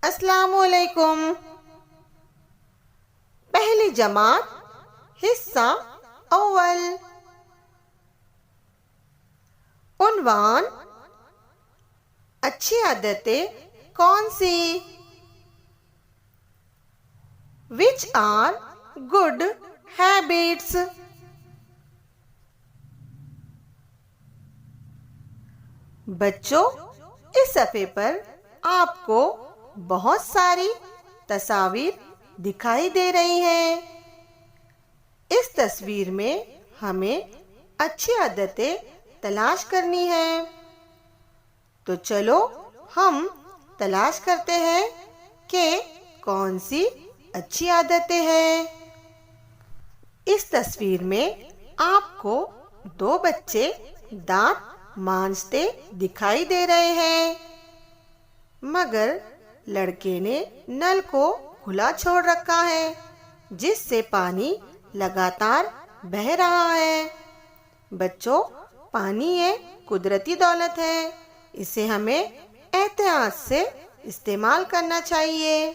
अस्सलामुअलैकुम। पहली जमात हिस्सा अव्वल। उन्वान, अच्छी आदतें कौन सी? Which are good habits? बच्चों, इस सफ़े पर आपको बहुत सारी तस्वीर दिखाई दे रही हैं। इस तस्वीर में हमें अच्छी आदतें तलाश करनी है। तो चलो हम तलाश करते हैं कि कौन सी अच्छी आदतें हैं। इस तस्वीर में आपको दो बच्चे दांत मांजते दिखाई दे रहे हैं, मगर लड़के ने नल को खुला छोड़ रखा है, जिससे पानी लगातार बह रहा है। बच्चों, पानी एक कुदरती दौलत है, इसे हमें एहतियात से इस्तेमाल करना चाहिए।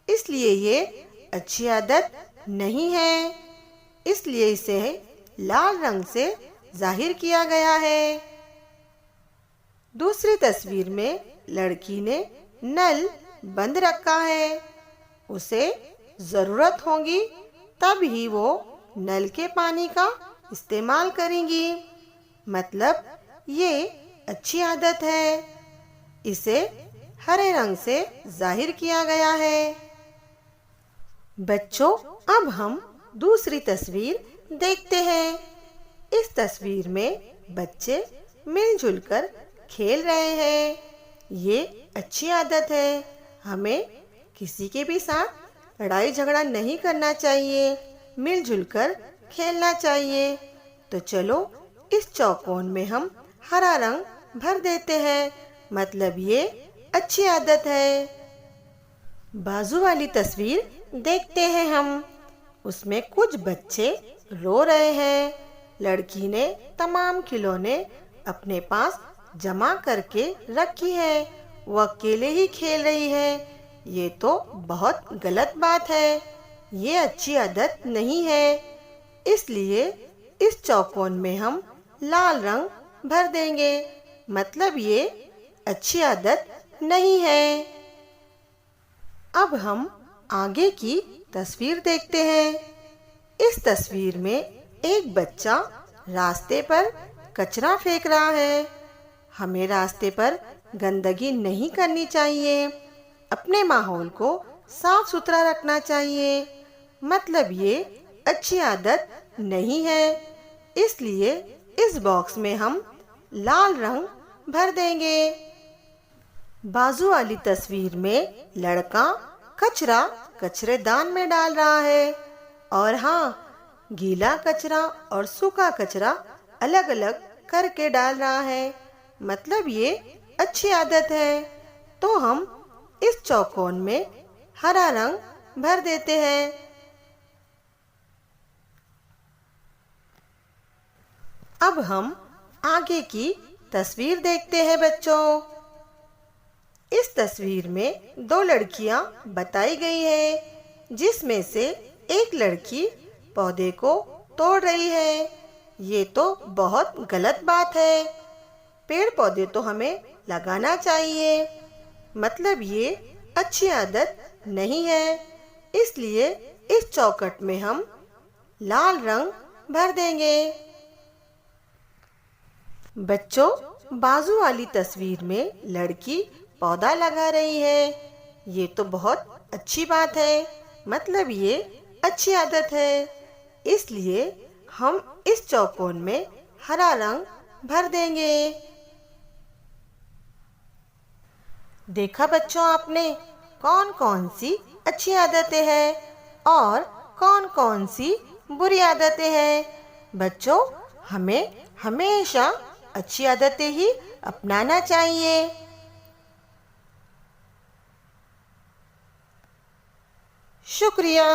इसलिए ये अच्छी आदत नहीं है, इसलिए इसे लाल रंग से जाहिर किया गया है। दूसरी तस्वीर में लड़की ने नल बंद रखा है, उसे ज़रूरत होगी तब ही वो नल के पानी का इस्तेमाल करेंगी, मतलब ये अच्छी आदत है। इसे हरे रंग से जाहिर किया गया है। बच्चों, अब हम दूसरी तस्वीर देखते हैं। इस तस्वीर में बच्चे मिलजुल कर खेल रहे हैं। ये अच्छी आदत है। हमें किसी के भी साथ लड़ाई झगड़ा नहीं करना चाहिए, मिलजुल कर खेलना चाहिए। तो चलो इस चौकोन में हम हरा रंग भर देते हैं, मतलब ये अच्छी आदत है। बाजू वाली तस्वीर देखते हैं हम। उसमें कुछ बच्चे रो रहे हैं। लड़की ने तमाम खिलौने अपने पास जमा करके रखी है, वो अकेले ही खेल रही है। ये तो बहुत गलत बात है, ये अच्छी आदत नहीं है। इसलिए इस चौकोन में हम लाल रंग भर देंगे, मतलब ये अच्छी आदत नहीं है। अब हम आगे की तस्वीर देखते हैं। इस तस्वीर में एक बच्चा रास्ते पर कचरा फेंक रहा है। हमें रास्ते पर गंदगी नहीं करनी चाहिए, अपने माहौल को साफ सुथरा रखना चाहिए, मतलब ये अच्छी आदत नहीं है। इसलिए इस बॉक्स में हम लाल रंग भर देंगे। बाजू वाली तस्वीर में लड़का कचरा कचरेदान में डाल रहा है, और हाँ, गीला कचरा और सूखा कचरा अलग अलग करके डाल रहा है, मतलब ये अच्छी आदत है। तो हम इस चौकोन में हरा रंग भर देते हैं। अब हम आगे की तस्वीर देखते हैं बच्चों। इस तस्वीर में दो लड़कियां बताई गई हैं, जिसमें से एक लड़की पौधे को तोड़ रही है। ये तो बहुत गलत बात है। पेड़ पौधे तो हमें लगाना चाहिए, मतलब ये अच्छी आदत नहीं है। इसलिए इस चौखट में हम लाल रंग भर देंगे। बच्चों, बाजू वाली तस्वीर में लड़की पौधा लगा रही है। ये तो बहुत अच्छी बात है, मतलब ये अच्छी आदत है। इसलिए हम इस चौकोन में हरा रंग भर देंगे। देखा बच्चों आपने, कौन कौन सी अच्छी आदतें हैं और कौन कौन सी बुरी आदतें हैं। बच्चों, हमें हमेशा अच्छी आदतें ही अपनाना चाहिए। शुक्रिया।